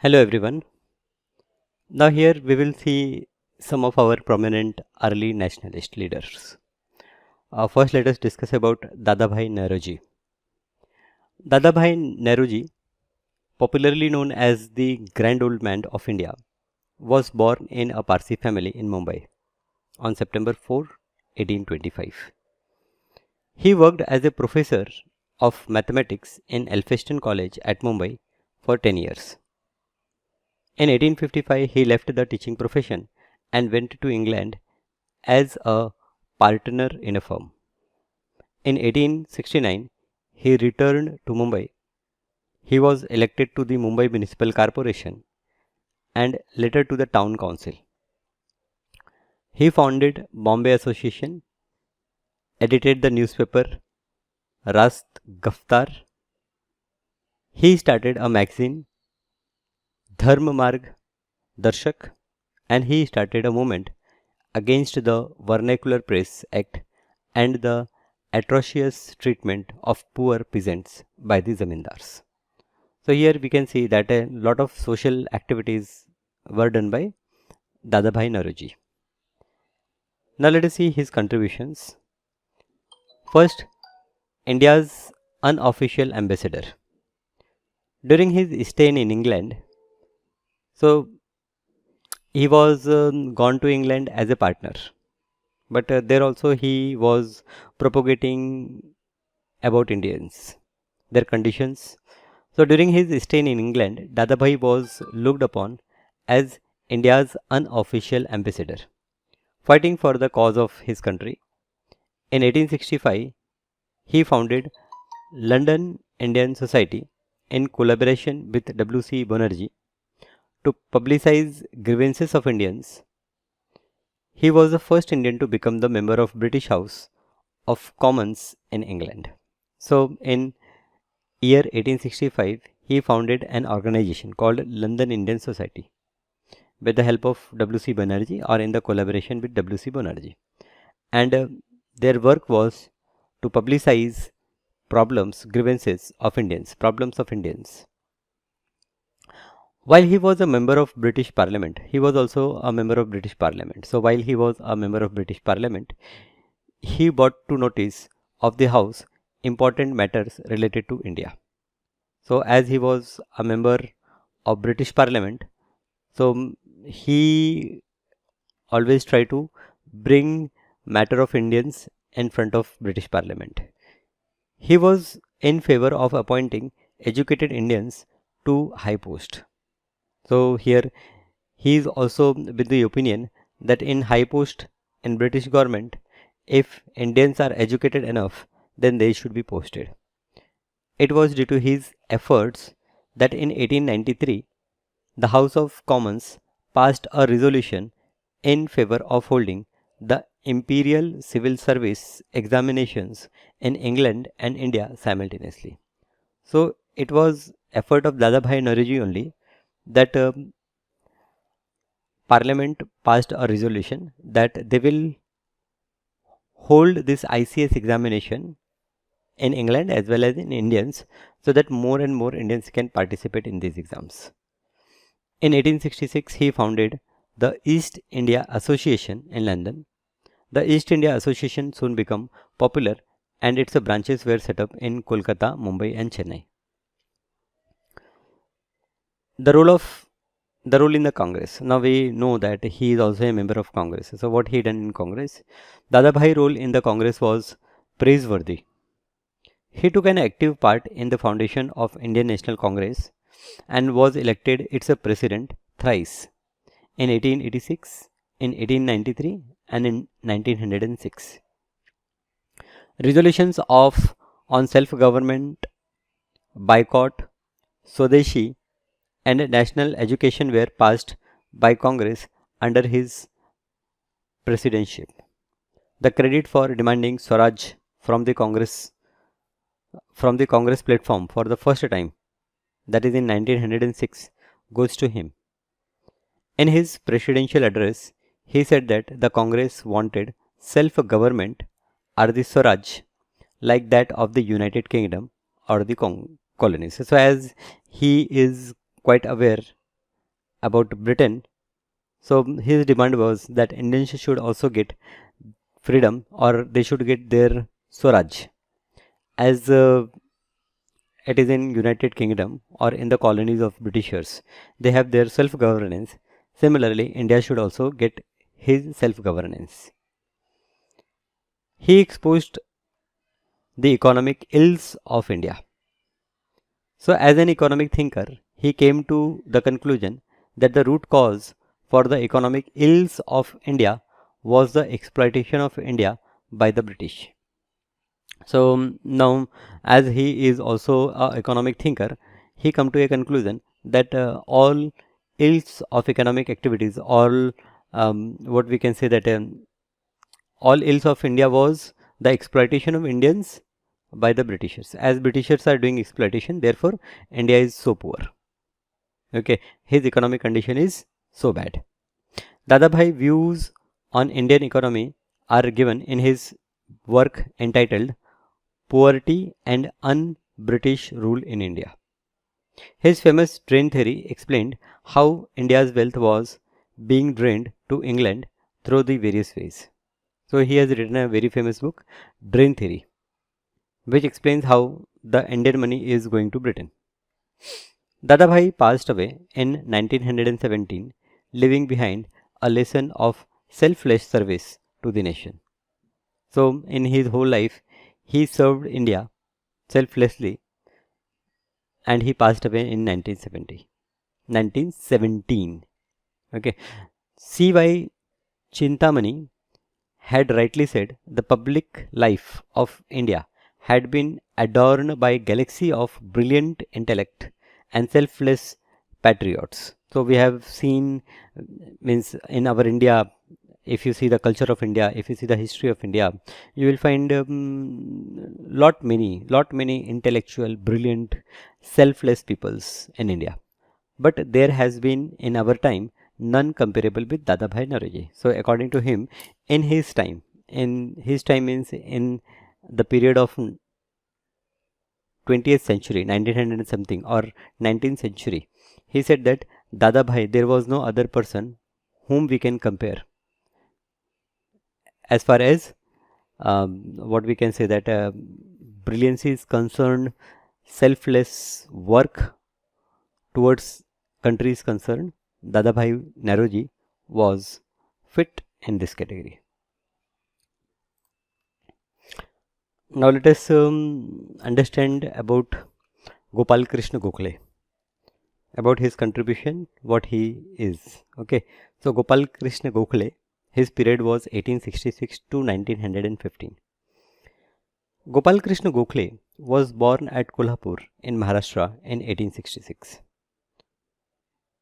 Hello everyone. Now here we will see some of our prominent early nationalist leaders. First let us discuss about Dadabhai Naoroji. Dadabhai Naoroji, popularly known as the Grand Old Man of India, was born in a Parsi family in Mumbai on September 4, 1825. He worked as a professor of mathematics in Elphinstone College at Mumbai for 10 years. In 1855, he left the teaching profession and went to England as a partner in a firm. In 1869, he returned to Mumbai. He was elected to the Mumbai Municipal Corporation and later to the Town Council. He founded Bombay Association, edited the newspaper Rast Gaftar. He started a magazine, Dharm Marg Darshak, and he started a movement against the Vernacular Press Act and the atrocious treatment of poor peasants by the zamindars. So here we can see that a lot of social activities were done by Dadabhai Naoroji. Now let us see his contributions. First, India's unofficial ambassador. During his stay in England, so he was gone to England as a partner, but there also he was propagating about Indians, their conditions. So during his stay in England, Dadabhai was looked upon as India's unofficial ambassador, fighting for the cause of his country. In 1865, he founded London Indian Society in collaboration with W.C. Banerjee to publicize grievances of Indians. He was the first Indian to become the member of British House of Commons in England. So in year 1865, he founded an organization called London Indian Society with the help of W.C. Banerjee or in the collaboration with W.C. Banerjee. And their work was to publicize grievances of Indians. While he was a member of British Parliament, he was also a member of British Parliament. So while he was a member of British Parliament, he brought to notice of the House important matters related to India. So as he was a member of British Parliament, so he always tried to bring matter of Indians in front of British Parliament. He was in favor of appointing educated Indians to high post. So here he is also with the opinion that in high post in British government, if Indians are educated enough, then they should be posted. It was due to his efforts that in 1893, the House of Commons passed a resolution in favor of holding the Imperial Civil Service examinations in England and India simultaneously. So it was effort of Dadabhai Naoroji only that Parliament passed a resolution that they will hold this ICS examination in England as well as in Indians, so that more and more Indians can participate in these exams. In 1866, he founded the East India Association in London. The East India Association soon became popular and its branches were set up in Kolkata, Mumbai and Chennai. The role in the Congress. Now we know that he is also a member of Congress. So what he done in Congress? Dadabhai role in the Congress was praiseworthy. He took an active part in the foundation of Indian National Congress and was elected its president thrice, in 1886, in 1893 and in 1906. Resolutions on self-government, boycott, Swadeshi and national education were passed by Congress under his presidency. The credit for demanding Swaraj from the Congress platform for the first time, that is in 1906, goes to him. In his presidential address, he said that the Congress wanted self-government or the Swaraj like that of the United Kingdom or the colonies. So as he is quite aware about Britain. So his demand was that Indians should also get freedom, or they should get their Swaraj, as it is in United Kingdom or in the colonies of Britishers. They have their self-governance. Similarly, India should also get his self-governance. He exposed the economic ills of India. So, as an economic thinker, he came to the conclusion that the root cause for the economic ills of India was the exploitation of India by the British. So now, as he is also a economic thinker, he come to a conclusion that all ills of economic activities, all what we can say that all ills of India was the exploitation of Indians by the Britishers. As Britishers are doing exploitation, therefore India is so poor. Okay, his economic condition is so bad. Dadabhai views on Indian economy are given in his work entitled Poverty and Un-British Rule in India. His famous drain theory explained how India's wealth was being drained to England through the various ways. So he has written a very famous book, Drain Theory, which explains how the Indian money is going to Britain. Dadabhai passed away in 1917, leaving behind a lesson of selfless service to the nation. So in his whole life, he served India selflessly, and he passed away in 1917. Okay. C.Y. Chintamani had rightly said the public life of India had been adorned by a galaxy of brilliant intellect and selfless patriots. So we have seen, means in our India, if you see the culture of India, if you see the history of India, you will find lot many intellectual, brilliant, selfless peoples in India. But there has been in our time none comparable with Dadabhai Naroji. So according to him, in his time means in the period of 20th century, 1900 something or 19th century, he said that Dadabhai, there was no other person whom we can compare as far as what we can say that brilliancy is concerned, selfless work towards country is concerned. Dadabhai Naroji was fit in this category. Now let us understand about Gopal Krishna Gokhale, about his contribution, what he is. Okay, so Gopal Krishna Gokhale, his period was 1866 to 1915. Gopal Krishna Gokhale was born at Kolhapur in Maharashtra in 1866.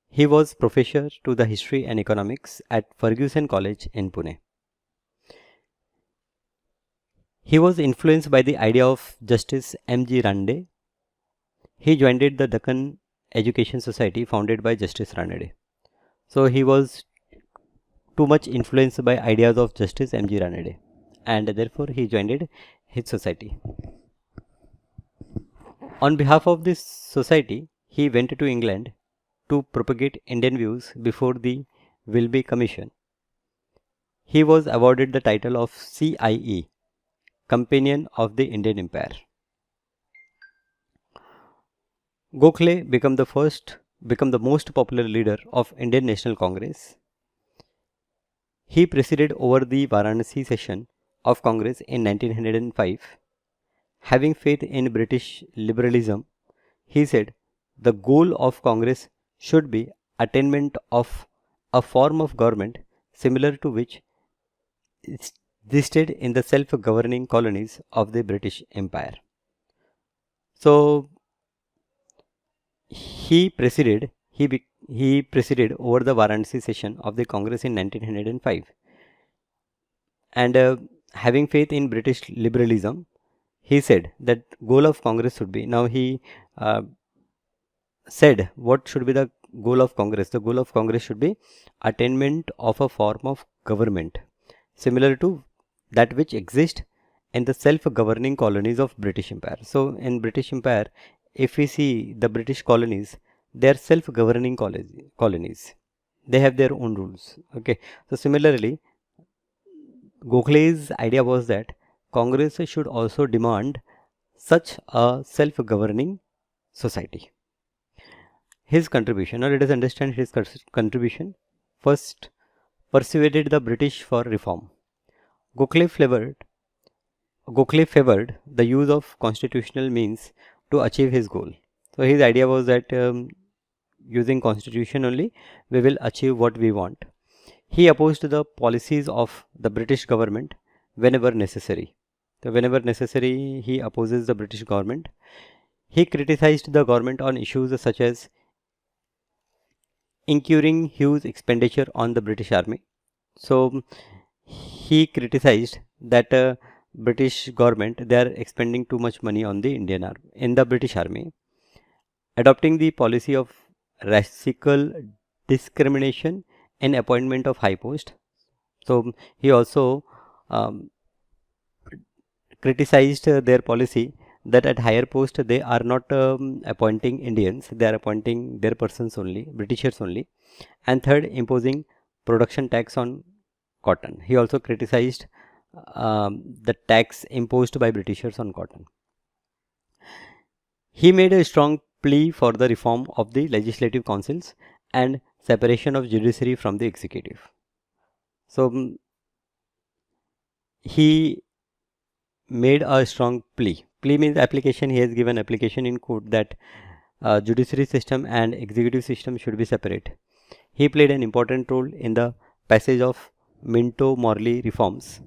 He was professor to the history and economics at Fergusson College in Pune. He was influenced by the idea of Justice M.G. Ranade. He joined the Deccan Education Society founded by Justice Ranade. So he was too much influenced by ideas of Justice M.G. Ranade, and therefore he joined his society. On behalf of this society, he went to England to propagate Indian views before the Wilby Commission. He was awarded the title of CIE, Companion of the Indian Empire. Gokhale became the most popular leader of Indian National Congress. He presided over the Varanasi session of Congress in 1905. Having faith in British liberalism, he said the goal of Congress should be attainment of a form of government similar to which existed in the self-governing colonies of the British Empire. So he presided over the Varanasi session of the Congress in 1905, and having faith in British liberalism, he said that goal of Congress should be, now he said what should be the goal of Congress. The goal of Congress should be attainment of a form of government similar to that which exists in the self-governing colonies of British Empire. So in British Empire, if we see the British colonies, they are self-governing colonies. They have their own rules. Okay, so similarly, Gokhale's idea was that Congress should also demand such a self-governing society. His contribution, now let us understand his contribution. First, persuaded the British for reform. Gokhale favored, Gokhale favored the use of constitutional means to achieve his goal. So his idea was that using constitution only we will achieve what we want. He opposed the policies of the British government whenever necessary. So whenever necessary, he opposes the British government. He criticized the government on issues such as incurring huge expenditure on the British army. So he criticized that British government, they are expending too much money on the Indian army, in the British army, adopting the policy of racial discrimination in appointment of high post. So he also um, criticized their policy that at higher post they are not appointing Indians, they are appointing their persons only, Britishers only. And third, imposing production tax on cotton. He also criticized the tax imposed by Britishers on cotton. He made a strong plea for the reform of the legislative councils and separation of judiciary from the executive. So he made a strong plea. Plea means application. He has given application in court that judiciary system and executive system should be separate. He played an important role in the passage of Minto-Morley reforms.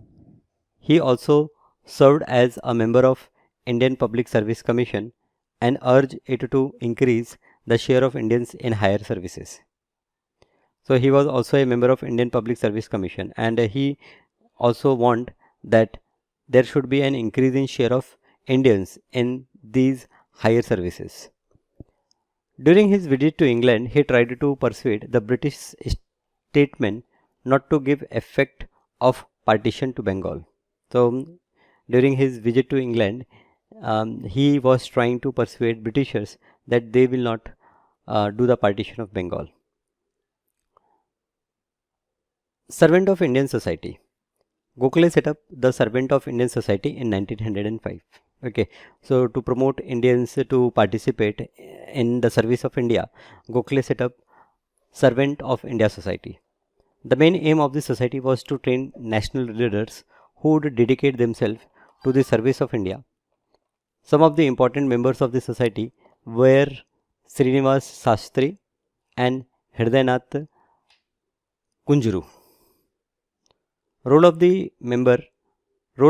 He also served as a member of Indian Public Service Commission and urged it to increase the share of Indians in higher services. So he was also a member of Indian Public Service Commission, and he also want that there should be an increase in share of Indians in these higher services. During his visit to England, he tried to persuade the British statesmen not to give effect of partition to Bengal. So during his visit to England, he was trying to persuade Britishers that they will not do the partition of Bengal. Servant of Indian Society. Gokhale set up the Servant of Indian Society in 1905. Okay, so to promote Indians to participate in the service of India, Gokhale set up Servant of India Society. The main aim of this society was to train national leaders who would dedicate themselves to the service of India. Some of the important members of the society were Srinivas Sastri and Hridaynath Kunjuru. Role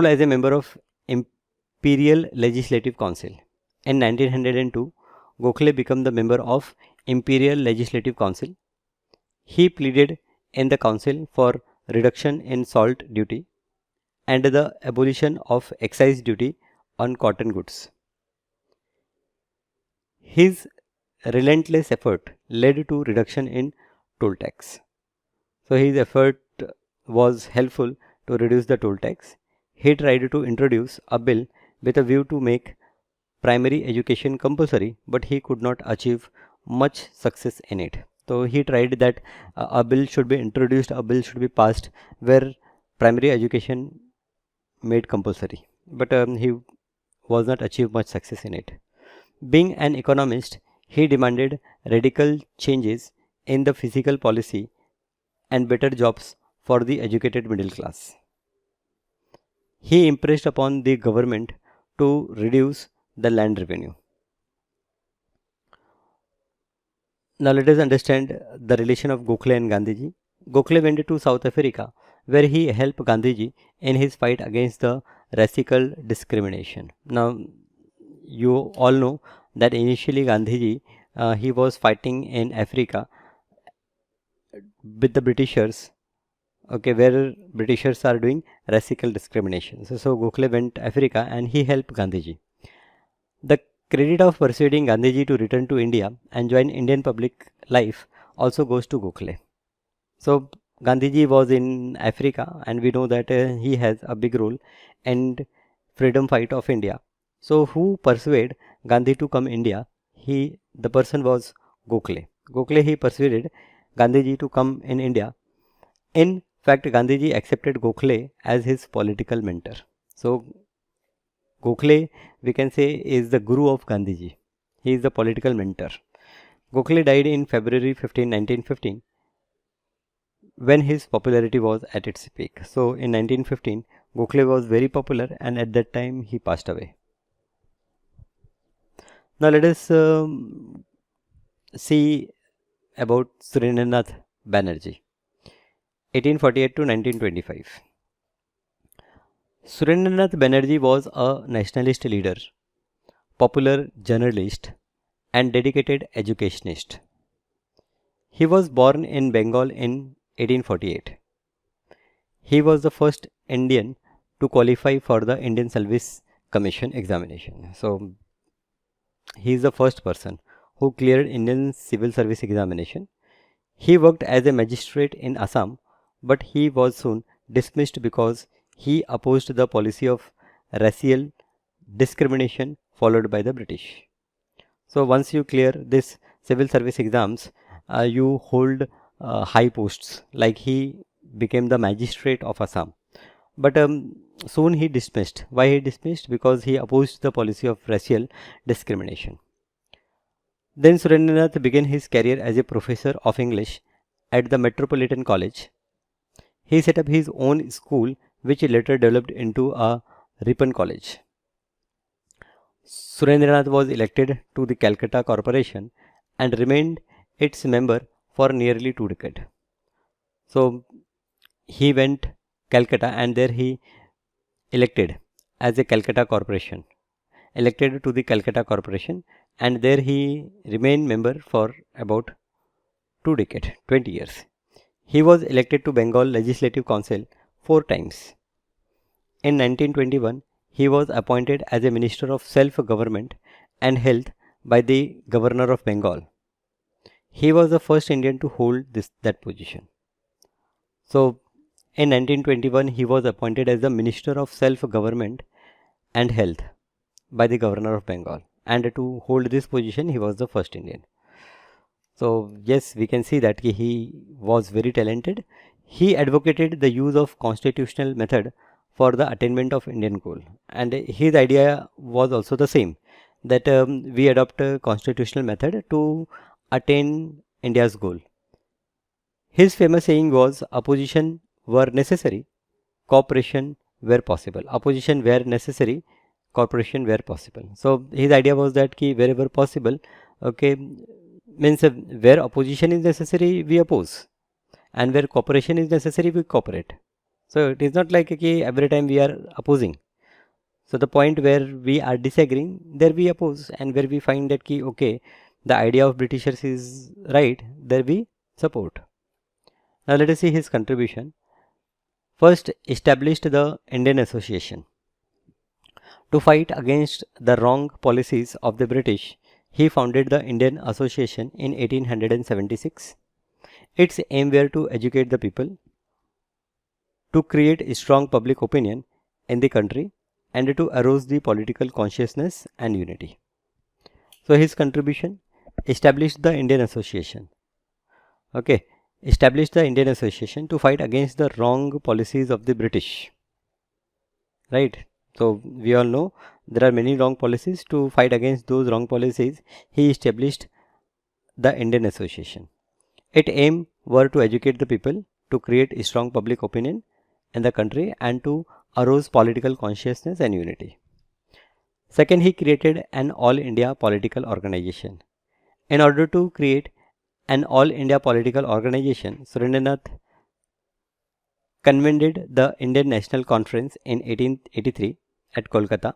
as a member of Imperial Legislative Council. In 1902, Gokhale became the member of Imperial Legislative Council. He pleaded in the council for reduction in salt duty and the abolition of excise duty on cotton goods. His relentless effort led to reduction in toll tax. So his effort was helpful to reduce the toll tax. He tried to introduce a bill with a view to make primary education compulsory, but he could not achieve much success in it. So he tried that a bill should be introduced, a bill should be passed where primary education made compulsory, but he was not achieve much success in it. Being an economist, he demanded radical changes in the fiscal policy and better jobs for the educated middle class. He impressed upon the government to reduce the land revenue. Now let us understand the relation of Gokhale and Gandhiji. Gokhale went to South Africa where he helped Gandhiji in his fight against the racial discrimination. Now you all know that initially Gandhiji he was fighting in Africa with the Britishers, okay, where Britishers are doing racial discrimination. So Gokhale went to Africa and he helped Gandhiji. The credit of persuading Gandhiji to return to India and join Indian public life also goes to Gokhale. So Gandhiji was in Africa and we know that he has a big role in freedom fight of India. So who persuaded Gandhi to come India? The person was Gokhale. Gokhale, he persuaded Gandhiji to come in India. In fact, Gandhiji accepted Gokhale as his political mentor. So, Gokhale, we can say, is the guru of Gandhiji. He is the political mentor. Gokhale died in February 15, 1915, when his popularity was at its peak. So, in 1915, Gokhale was very popular, and at that time he passed away. Now, let us see about Surendranath Banerjee, 1848 to 1925. Surendranath Banerjee was a nationalist leader, popular journalist, and dedicated educationist. He was born in Bengal in 1848. He was the first Indian to qualify for the Indian Service Commission examination. So, he is the first person who cleared Indian Civil Service examination. He worked as a magistrate in Assam, but he was soon dismissed because he opposed the policy of racial discrimination followed by the British. So once you clear this civil service exams, you hold high posts, like he became the magistrate of Assam. But soon he dismissed. Why he dismissed? Because he opposed the policy of racial discrimination. Then Surendranath began his career as a professor of English at the Metropolitan College. He set up his own school, which later developed into a Ripon College. Surendranath was elected to the Calcutta Corporation and remained its member for nearly 2 decades. So he went Calcutta, and there he elected as a Calcutta Corporation, elected to the Calcutta Corporation, and there he remained member for about 2 decades, 20 years. He was elected to Bengal Legislative Council 4 times. In 1921, he was appointed as a Minister of Self-Government and Health by the Governor of Bengal. He was the first Indian to hold that position. So, in 1921, he was appointed as the Minister of Self-Government and Health by the Governor of Bengal, and to hold this position, he was the first Indian. So, yes, we can see that he was very talented. He advocated the use of constitutional method for the attainment of Indian goal, and his idea was also the same, that we adopt a constitutional method to attain India's goal. His famous saying was, opposition were necessary, cooperation where possible. Opposition where necessary, cooperation where possible. So his idea was that wherever possible, okay, means where opposition is necessary, we oppose, and where cooperation is necessary, we cooperate. So it is not like every time we are opposing. So the point where we are disagreeing, there we oppose, and where we find that okay, the idea of Britishers is right, there we support. Now let us see his contribution. First, established the Indian Association. To fight against the wrong policies of the British, he founded the Indian Association in 1876. Its aim were to educate the people, to create a strong public opinion in the country, and to arouse the political consciousness and unity. So his contribution, established the Indian Association. Okay, established the Indian Association to fight against the wrong policies of the British. Right? So we all know there are many wrong policies. To fight against those wrong policies, he established the Indian Association. Its aim were to educate the people, to create a strong public opinion in the country, and to arouse political consciousness and unity. Second, he created an All India political organization. In order to create an All India political organization, Surendranath convened the Indian National Conference in 1883 at Kolkata.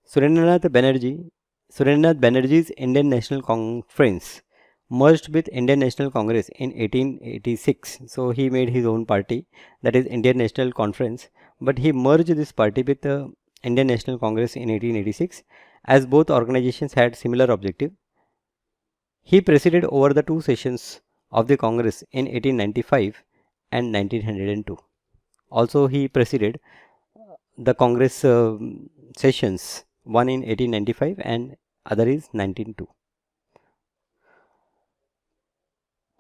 Surendranath Banerjee's Indian National Conference merged with Indian National Congress in 1886. So he made his own party, that is Indian National Conference, but he merged this party with the Indian National Congress in 1886, as both organizations had similar objective. He presided over the 2 sessions of the Congress in 1895 and 1902. Also he presided the Congress sessions, one in 1895 and other is 1902.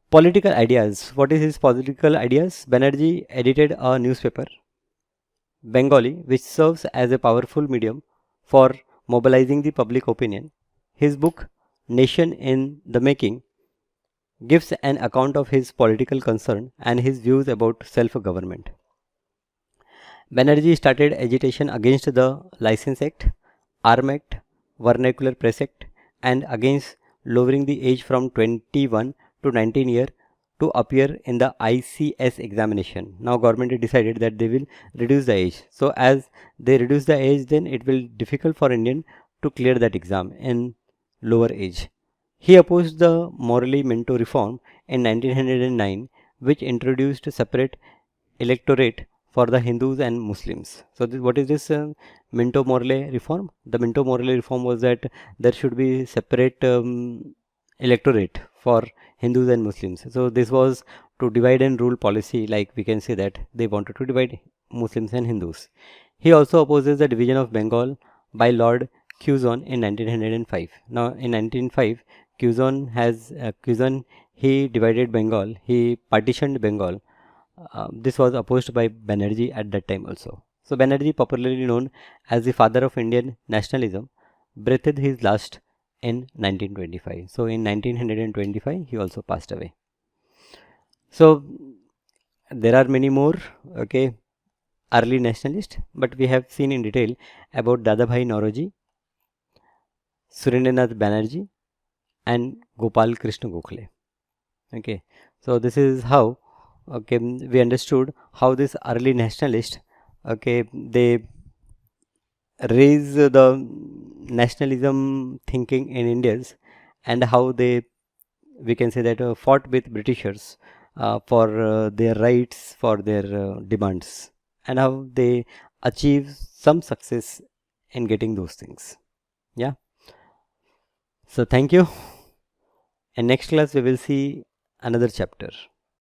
Political ideas. What is his political ideas? Banerjee edited a newspaper, Bengali, which serves as a powerful medium for mobilizing the public opinion. His book, Nation in the Making, gives an account of his political concern and his views about self government. Banerjee started agitation against the License Act, Arm Act, Vernacular Press Act, and against lowering the age from 21 to 19 years to appear in the ICS examination. Now government decided that they will reduce the age. So as they reduce the age, then it will difficult for Indian to clear that exam in lower age. He opposed the Morley Minto reform in 1909, which introduced separate electorate for the Hindus and Muslims. So what is this Minto Morley reform? The Minto Morley reform was that there should be separate electorate for Hindus and Muslims. So this was to divide and rule policy, like we can say that they wanted to divide Muslims and Hindus. He also opposes the division of Bengal by Lord Curzon in 1905. Now in 1905, Curzon he divided Bengal, he partitioned Bengal. This was opposed by Banerjee at that time also. So Banerjee, popularly known as the father of Indian nationalism, breathed his last in 1925. So in 1925 he also passed away. So there are many more early nationalists, but we have seen in detail about Dadabhai Naoroji, Surendranath Banerjee, and Gopal Krishna Gokhale. Okay, so this is how we understood how this early nationalist they raise the nationalism thinking in Indians, and how they, we can say that, fought with Britishers for their rights, for their demands, and how they achieve some success in getting those things. Yeah, so thank you. In next class we will see another chapter.